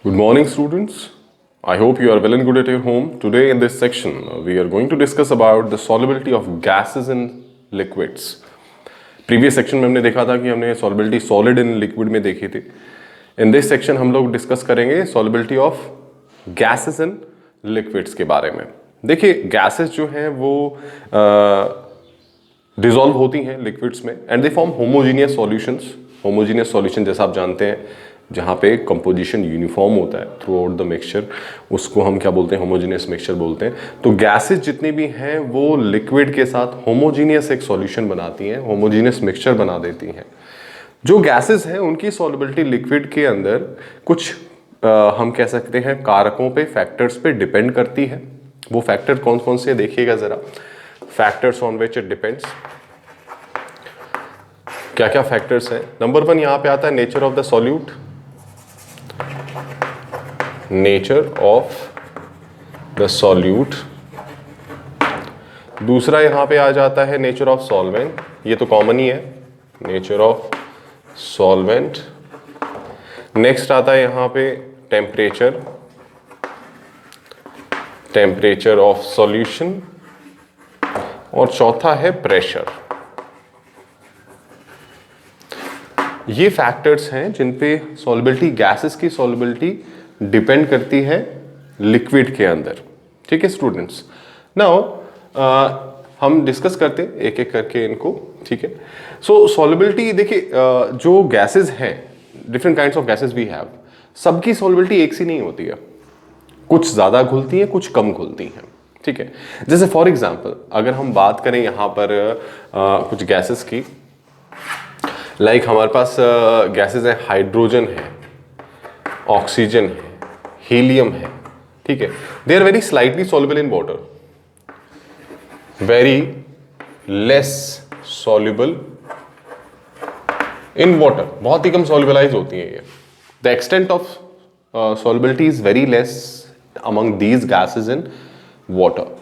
Good morning, students. I hope you are well and good at your home. Today, in this section, we are going to discuss about the solubility of gases in liquids. Previous section में हमने देखा था कि हमने solubility solid in liquid में देखी थी. In this section हम लोग डिस्कस करेंगे solubility of gases in liquids के बारे में. देखिए, गैसेस जो हैं वो डिसॉल्व होती हैं लिक्विड्स में and they form homogeneous solutions. Homogeneous solution जैसा आप जानते हैं जहाँ पे कंपोजिशन यूनिफॉर्म होता है थ्रू आउट द मिक्सचर, उसको हम क्या बोलते हैं, होमोजीनियस मिक्सचर बोलते हैं. तो गैसेस जितनी भी हैं वो लिक्विड के साथ होमोजीनियस एक सॉल्यूशन बनाती हैं, होमोजीनियस मिक्सचर बना देती हैं. जो गैसेस हैं उनकी सॉल्युबिलिटी लिक्विड के अंदर कुछ हम कह सकते हैं कारकों पे, फैक्टर्स पे डिपेंड करती है. वो फैक्टर कौन कौन से देखिएगा जरा. Factors on which it depends. क्या क्या फैक्टर्स हैं. नंबर 1 यहाँ पे आता है nature of the solute. Nature of the solute. दूसरा यहां पे आ जाता है नेचर ऑफ सॉल्वेंट. ये तो कॉमन ही है, नेचर ऑफ सॉल्वेंट. नेक्स्ट आता है यहां पे टेम्परेचर, टेम्परेचर ऑफ सॉल्यूशन. और चौथा है प्रेशर. ये फैक्टर्स हैं जिन पे सॉल्युबिलिटी, गैसेस की सॉल्युबिलिटी डिपेंड करती है लिक्विड के अंदर. ठीक है स्टूडेंट्स. नाउ हम डिस्कस करते हैं एक एक करके इनको. ठीक है. सो सॉल्युबिलिटी देखिए, जो गैसेस हैं, different kinds of gases we have, सबकी सॉल्युबिलिटी एक सी नहीं होती है. कुछ ज़्यादा घुलती हैं, कुछ कम घुलती हैं. ठीक है. जैसे फॉर एग्जाम्पल अगर हम बात करें यहाँ पर कुछ गैसेस की, लाइक हमारे पास गैसेस हैं, हाइड्रोजन है, ऑक्सीजन है, हीलियम है. ठीक है. They are very slightly soluble in water, very less soluble in water. बहुत ही कम सॉल्युबलाइज होती है ये. The extent of solubility is very less among these gases in water.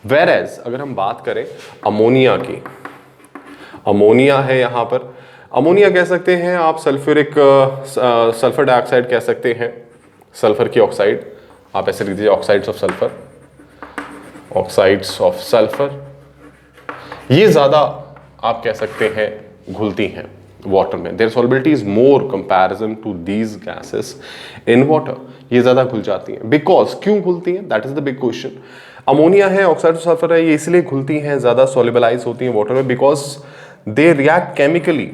Whereas अगर हम बात करें अमोनिया की, अमोनिया है यहाँ पर. अमोनिया कह सकते हैं आप, सल्फर डाइऑक्साइड कह सकते हैं, सल्फर की ऑक्साइड. आप ऐसे लिख दीजिए oxides of sulphur, oxides of sulphur. ये ज़्यादा आप कह सकते हैं घुलती हैं वाटर में. Their solubility is more comparison to these gases in water. ये ज़्यादा घुल जाती हैं. बिकॉज क्यों घुलती हैं, that is the big question. Ammonia है, ऑक्साइड ऑफ सल्फर है, ये इसलिए घुलती हैं, ज़्यादा सॉल्युबलाइज होती हैं वाटर में, because they react chemically.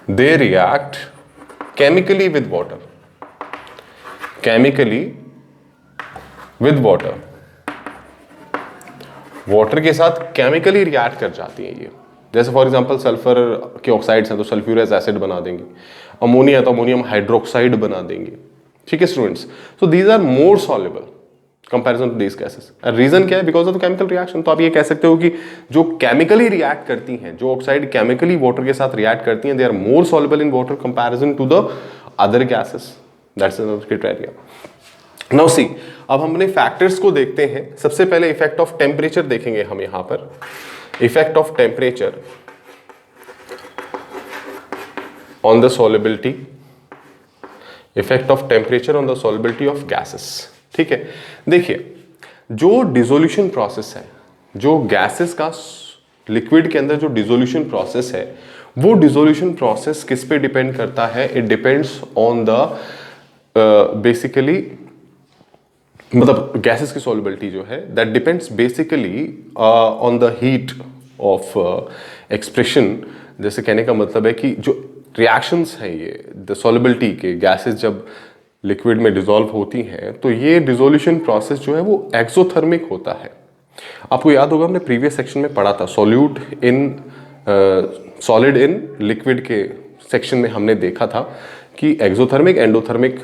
They react chemically with water. Chemically with water. Water के साथ केमिकली रिएक्ट कर जाती हैं ये. जैसे फॉर एग्जांपल सल्फर के ऑक्साइड्स हैं तो सल्फ्यूरस एसिड बना देंगे. अमोनिया तो अमोनियम हाइड्रोक्साइड बना देंगे. ठीक है students. So these are more soluble comparison to these gases. Reason क्या है? Because of the chemical reaction. तो आप ये कह सकते हो कि जो केमिकली रिएक्ट करती हैं, जो ऑक्साइड केमिकली वाटर के साथ रिएक्ट करती हैं, they are more soluble in water comparison to the other gases. That's another criteria. Now see, अब हम अपने फैक्टर्स को देखते हैं. सबसे पहले इफेक्ट ऑफ टेम्परेचर देखेंगे हम यहां पर. Effect of temperature on the solubility, effect of temperature on the solubility of gases. ठीक है. देखिए, जो डिसोल्यूशन प्रोसेस है, जो गैसेस का लिक्विड के अंदर जो डिसोल्यूशन प्रोसेस है, वो डिसोल्यूशन प्रोसेस किस पे डिपेंड करता है? It depends on the basically, मतलब गैसेस की सॉल्युबिलिटी जो है that depends basically on the heat of expression. जैसे कहने का मतलब है कि जो रिएक्शंस हैं ये द सॉल्युबिलिटी के, गैसेस जब लिक्विड में डिसॉल्व होती हैं तो ये डिसोल्यूशन प्रोसेस जो है वो एक्सोथर्मिक होता है. आपको याद होगा हमने प्रीवियस सेक्शन में पढ़ा था, solute in solid in liquid के सेक्शन में हमने देखा था कि एक्सोथर्मिक, एंडोथर्मिक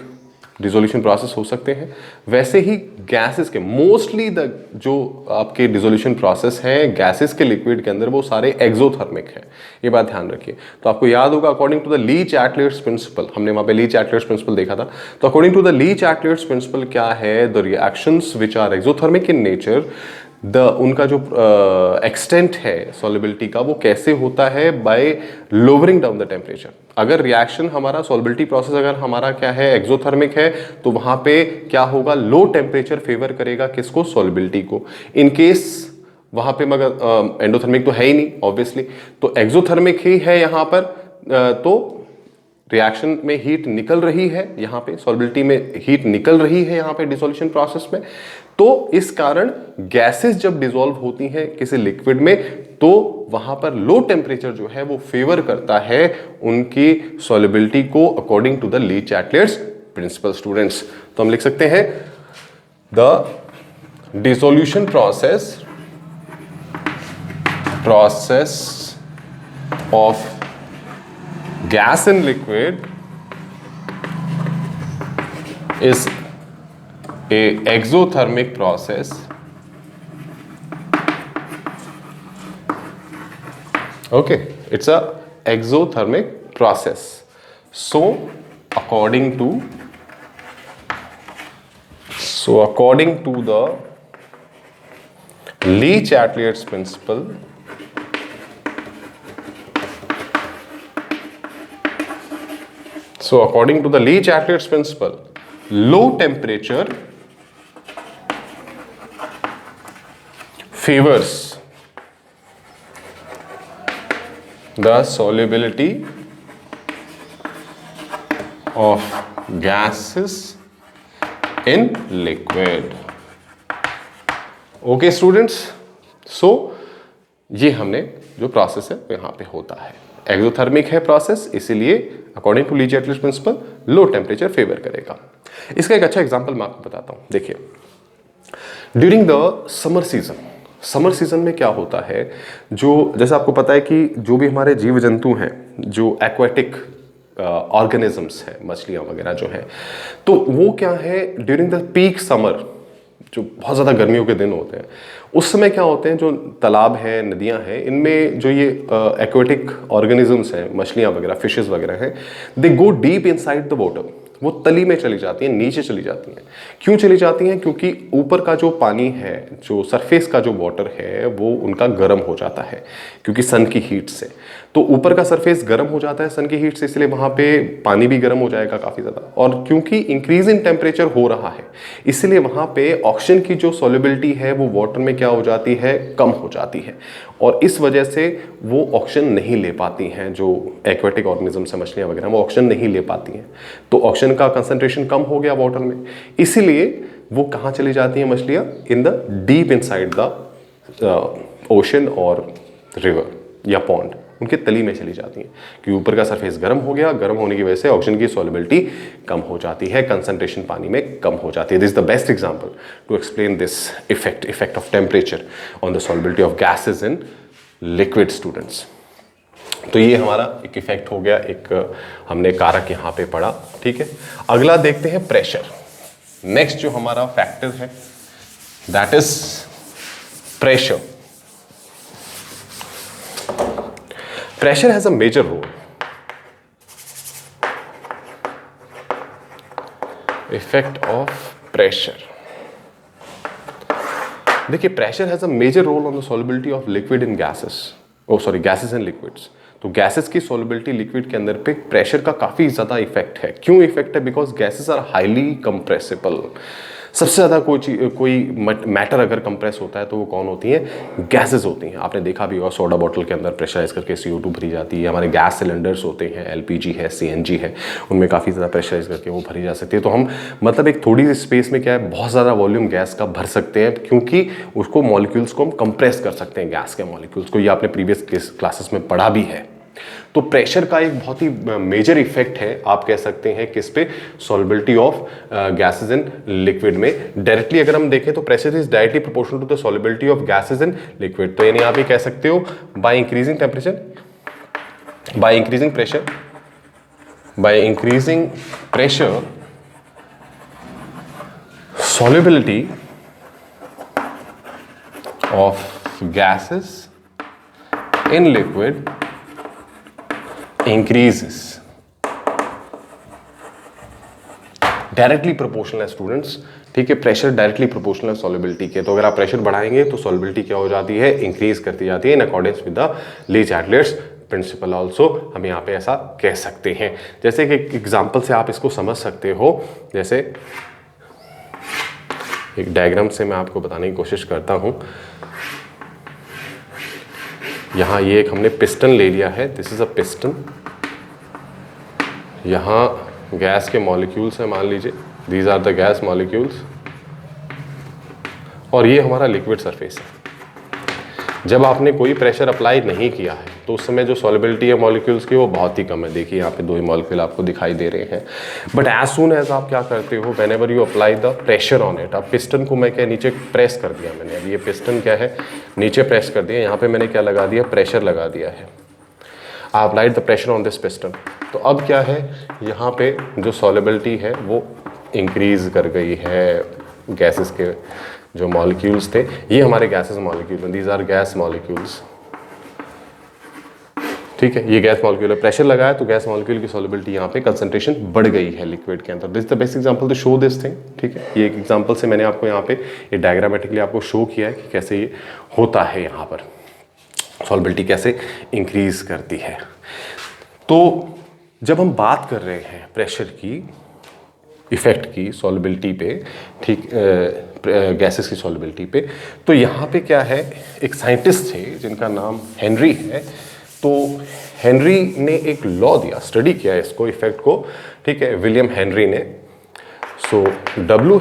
डिसोल्यूशन प्रोसेस हो सकते हैं. वैसे ही गैसेस के मोस्टली जो आपके डिसोल्यूशन प्रोसेस हैं गैसेस के लिक्विड के अंदर, वो सारे एक्सोथर्मिक हैं. ये बात ध्यान रखिए. तो आपको याद होगा according to the Le Chatelier's principle, हमने वहां पे लीच-एटलर्स प्रिंसिपल देखा था. तो according to the Le Chatelier's principle क्या है? The reactions which are exothermic in nature, उनका जो एक्सटेंट है सॉल्युबिलिटी का वो कैसे होता है, bye lowering down the temperature. अगर रिएक्शन हमारा सॉल्युबिलिटी प्रोसेस अगर हमारा क्या है एक्सोथर्मिक है तो वहां पे क्या होगा, लो टेम्परेचर फेवर करेगा किसको, सॉल्युबिलिटी को। इन केस वहां पे मगर एंडोथर्मिक तो है ही नहीं ऑब्वियसली, तो एक्सोथर्मिक ही है यहां पर, तो रिएक्शन में हीट निकल रही है, यहाँ पे सॉल्युबिलिटी में हीट निकल रही है यहाँ पे डिसोल्यूशन प्रोसेस में, तो इस कारण गैसेस जब डिसॉल्व होती हैं किसी लिक्विड में तो वहां पर लो टेम्परेचर जो है वो फेवर करता है उनकी सॉल्युबिलिटी को according to the Le Chatelier's principle. Students, तो हम लिख सकते हैं the dissolution process of gas and liquid is a exothermic process. Okay, it's a exothermic process. So according to the Lee Chateliers principle, so according to the Lee Chateliers principle, low temperature favors the solubility of gases in liquid. Okay students, so ये हमने जो process है वो यहाँ पे होता है, exothermic है प्रोसेस, इसीलिए according to Le Chatelier's principle low temperature favour करेगा। इसका एक अच्छा एग्जांपल मैं आपको बताता हूं। देखिए, ड्यूरिंग द समर सीजन में क्या होता है, जो जैसे आपको पता है कि जो भी हमारे जीव जंतु हैं, जो एक्वाटिक ऑर्गेनिजम्स हैं, मछलियां वगैरह जो हैं, तो वो क्या है ड्यूरिंग द पीक समर, जो बहुत ज़्यादा गर्मियों के दिन होते हैं, उस समय क्या होते हैं, जो तालाब हैं, नदियां हैं, इनमें जो ये एक्वेटिक ऑर्गेनिजम्स हैं, मछलियां वगैरह, फिशेस वगैरह हैं, they go deep inside the water, वो तली में चली जाती हैं, नीचे चली जाती हैं। क्यों चली जाती हैं? क्योंकि ऊपर का जो पानी है, जो सरफेस का जो वाटर है, वो उनका गर्म हो जाता है क्योंकि सन की हीट से। तो ऊपर का सरफेस गर्म हो जाता है सन की हीट से, इसलिए वहाँ पे पानी भी गर्म हो जाएगा काफ़ी ज़्यादा, और क्योंकि इंक्रीज इन टेम्परेचर हो रहा है इसलिए वहाँ पे ऑक्सीजन की जो सॉल्युबिलिटी है वो वाटर में क्या हो जाती है, कम हो जाती है, और इस वजह से वो ऑक्सीजन नहीं ले पाती हैं, जो एक्वेटिक ऑर्गेनिजम्स हैं, मछलियाँ वगैरह, वो ऑक्सीजन नहीं ले पाती हैं, तो ऑक्सीजन का कंसंट्रेशन कम हो गया वाटर में, इसीलिए वो कहाँ चली जाती हैं मछलियाँ, in the deep inside the ocean और रिवर या पॉन्ड, उनके तली में चली जाती हैं, क्योंकि ऊपर का सरफेस गर्म हो गया, गर्म होने की वजह से ऑक्सीजन की सॉल्युबिलिटी कम हो जाती है, कंसंट्रेशन पानी में कम हो जाती है। This is the best example to explain this effect of temperature on the solubility of gases in liquid. Students, तो ये हमारा एक इफेक्ट हो गया, एक हमने कारक यहाँ पे पढ़ा, ठीक है। अगला देखते हैं प्रेशर। नेक्स्ट जो हमारा फैक्टर है that is pressure. Pressure has a major role. Effect of pressure. देखिए, pressure has a major role on the solubility of liquid in gases. gases and liquids. तो गैसेस की सॉल्युबिलिटी लिक्विड के अंदर पे pressure का काफ़ी ज़्यादा इफेक्ट है। क्यों इफेक्ट है? Because gases are highly compressible. सबसे ज़्यादा कोई मैटर अगर कंप्रेस होता है तो वो कौन होती हैं? गैसेस होती हैं। आपने देखा भी होगा सोडा बॉटल के अंदर प्रेशराइज करके CO2 भरी जाती है। हमारे गैस सिलेंडर्स होते हैं, LPG है, CNG है, उनमें काफ़ी ज़्यादा प्रेशराइज करके वो भरी जा सकती है। तो हम मतलब एक थोड़ी सी स्पेस में क्या है, बहुत ज़्यादा वॉल्यूम गैस का भर सकते हैं, क्योंकि उसको मॉलिक्यूल्स को हम कंप्रेस कर सकते हैं, गैस के मॉलिक्यूल्स को। ये आपने प्रीवियस क्लासेस में पढ़ा भी है। तो प्रेशर का एक बहुत ही मेजर इफेक्ट है, आप कह सकते हैं किस पे? Solubility of gases in liquid में। डायरेक्टली अगर हम देखें तो pressure is directly proportional to the solubility of gases in liquid. तो यानी आप ये कह सकते हो by increasing temperature, by increasing pressure solubility of gases in liquid increases. Directly proportional है स्टूडेंट्स, ठीक है। प्रेशर डायरेक्टली प्रोपोर्शनल है सॉल्युबिलिटी के, तो अगर आप प्रेशर बढ़ाएंगे तो सॉल्युबिलिटी क्या हो जाती है, इंक्रीज करती जाती है in accordance with the Le Chatelier's principle also, हम यहाँ पे ऐसा कह सकते हैं। जैसे कि एक एग्जाम्पल से आप इसको समझ सकते हो, जैसे एक डायग्राम से मैं आपको बताने की कोशिश करता हूँ। यहाँ ये एक हमने पिस्टन ले लिया है, दिस इज अ पिस्टन। यहाँ गैस के मॉलिक्यूल्स हैं, मान लीजिए these are the gas molecules, और ये हमारा लिक्विड सरफेस है। जब आपने कोई प्रेशर अप्लाई नहीं किया है तो उस समय जो सॉल्युबिलिटी है मॉलिक्यूल्स की वो बहुत ही कम है। देखिए यहाँ पे 2 ही मॉलिक्यूल आपको दिखाई दे रहे हैं। बट एज सून एज आप क्या करते हो, when ever you apply the pressure on it, अब पिस्टन को मैं क्या नीचे प्रेस कर दिया मैंने, अब ये पिस्टन क्या है नीचे प्रेस कर दिया, यहाँ पे मैंने क्या लगा दिया, प्रेशर लगा दिया है। I applied the pressure on this piston, तो अब क्या है यहाँ पे जो सॉल्युबिलिटी है वो इंक्रीज कर गई है। गैसेस के जो मॉलिक्यूल्स थे ये हमारे गैसेस मॉलिक्यूल हैं, दीज आर गैस मॉलिक्यूल्स, ठीक है। ये गैस मॉलिक्यूल है, प्रेशर लगाया तो गैस मॉलिक्यूल की सॉल्युबिलिटी यहाँ पे कंसंट्रेशन बढ़ गई है लिक्विड के अंदर। This the best example to show this thing, ठीक है। ये एक एग्जांपल से मैंने आपको यहाँ पे ये डायग्रामेटिकली आपको शो किया है कि कैसे ये होता है, यहाँ पर सॉल्युबिलिटी कैसे इंक्रीज करती है। तो जब हम बात कर रहे हैं प्रेशर की इफेक्ट की सॉल्युबिलिटी पे, ठीक, गैसेस की सॉल्युबिलिटी पे, तो यहाँ पे क्या है, एक साइंटिस्ट थे जिनका नाम हेनरी है। तो हेनरी ने एक लॉ दिया, स्टडी किया इसको इफेक्ट को, ठीक है, विलियम हेनरी ने। सो डब्ल्यू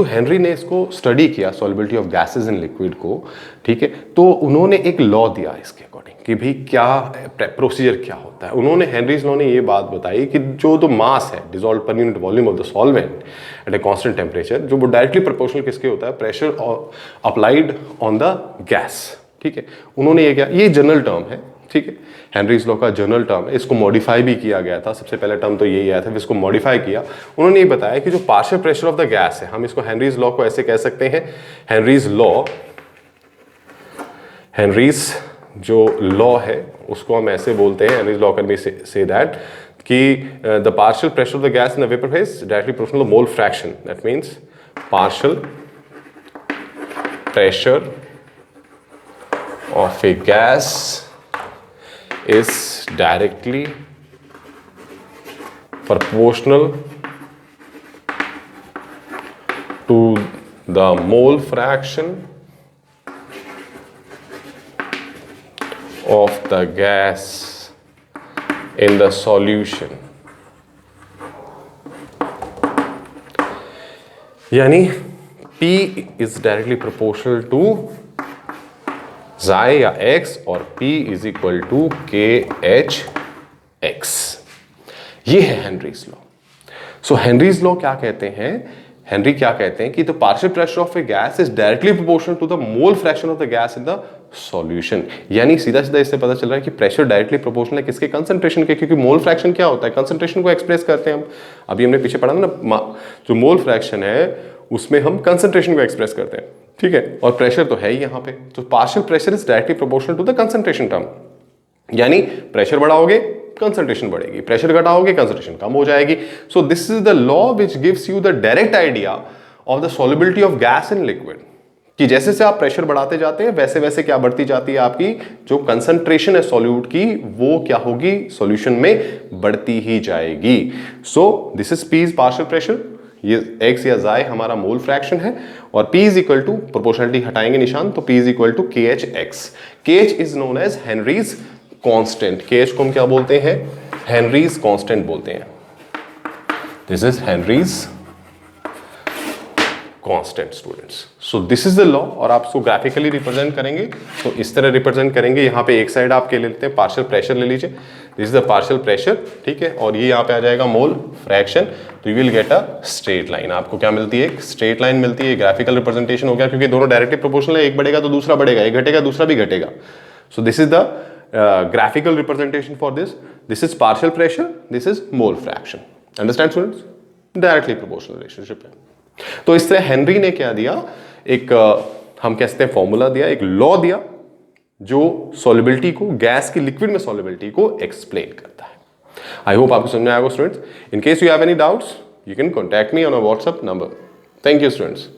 हेनरी ने इसको स्टडी किया solubility of gases in liquid को, ठीक है। तो उन्होंने एक लॉ दिया इसके अकॉर्डिंग कि भाई क्या प्रोसीजर क्या होता है। उन्होंने हेनरीज लॉ ने ये बात बताई कि जो मास है dissolve per unit volume of the solvent eight a constant temperature, जो वो डायरेक्टली प्रोपोर्शनल किसके होता है, pressure applied on the gas, ठीक है। उन्होंने ये क्या, ये जनरल टर्म है, ठीक है, हेनरीज लॉ का जनरल टर्म है। इसको मॉडिफाई भी किया गया था, सबसे पहले टर्म तो यही आया था, फिर इसको मॉडिफाई किया। उन्होंने ये बताया कि जो partial pressure of the gas है, हम इसको हेनरीज लॉ को ऐसे कह सकते हैं, हेनरीज जो लॉ है उसको हम ऐसे बोलते हैं, Henry's law can be say that कि the partial pressure of the gas in the vapour phase directly proportional to mole fraction. That means partial pressure of a gas is directly proportional to the mole fraction of the gas in the solution। यानी P is directly proportional to Xi या x और P is equal to KH(x). ये है Henry's law. So Henry's law क्या कहते हैं, Henry क्या कहते हैं कि the partial pressure of a gas is directly proportional to the mole fraction of the gas in the solution. यानी सीधा सीधा इससे पता चल रहा है कि प्रेशर डायरेक्टली प्रोपोर्शनल है किसके, कंसंट्रेशन के, क्योंकि मोल फ्रैक्शन क्या होता है, कंसंट्रेशन को एक्सप्रेस करते हैं हम। अभी हमने पीछे पढ़ा ना, जो मोल फ्रैक्शन है उसमें हम कंसंट्रेशन को एक्सप्रेस करते हैं, ठीक है, और प्रेशर तो है ही यहाँ पे। तो partial pressure is directly proportional to the concentration term, यानी प्रेशर बढ़ाओगे कंसंट्रेशन बढ़ेगी, प्रेशर घटाओगे कंसंट्रेशन कम हो जाएगी। So this is the law which gives you the direct idea of the solubility of gas in liquid, कि जैसे से आप प्रेशर बढ़ाते जाते हैं वैसे वैसे क्या बढ़ती जाती है, आपकी जो कंसंट्रेशन है सॉल्यूट की वो क्या होगी, सॉल्यूशन में बढ़ती ही जाएगी। So this is P is partial pressure, ये x या xi हमारा मोल फ्रैक्शन है, और P is equal to, proportionality हटाएंगे निशान, तो P is equal to KH(x). KH is known as Henry's constant. KH को हम क्या बोलते हैं, हेनरीज कांस्टेंट बोलते हैं। This is Henrys constant students. So this is the law, और आप इसको ग्राफिकली रिप्रेजेंट करेंगे तो इस तरह रिप्रेजेंट करेंगे। यहाँ पे एक साइड आप ले लेते हैं, पार्शियल प्रेशर ले लीजिए, this is the partial pressure, ठीक है, और ये यहाँ पे आ जाएगा मोल फ्रैक्शन, तो you will get a straight line. आपको क्या मिलती है, एक स्ट्रेट लाइन मिलती है। ग्राफिकल रिप्रेजेंटेशन हो गया, क्योंकि दोनों डायरेक्टली प्रोपोर्शनल है, एक बढ़ेगा तो दूसरा बढ़ेगा, एक घटेगा दूसरा भी घटेगा। सो this is the graphical representation for this. This is partial pressure, this is mole fraction. Understand students? Directly proportional relationship है। तो इस तरह हेनरी ने क्या दिया, एक हम कहते हैं फॉर्मूला दिया, एक लॉ दिया जो सॉल्युबिलिटी को, गैस की लिक्विड में सॉल्युबिलिटी को एक्सप्लेन करता है। आई होप आपको समझ में आएगा students. In case you have any doubts, you can contact me on a WhatsApp number. Thank you students.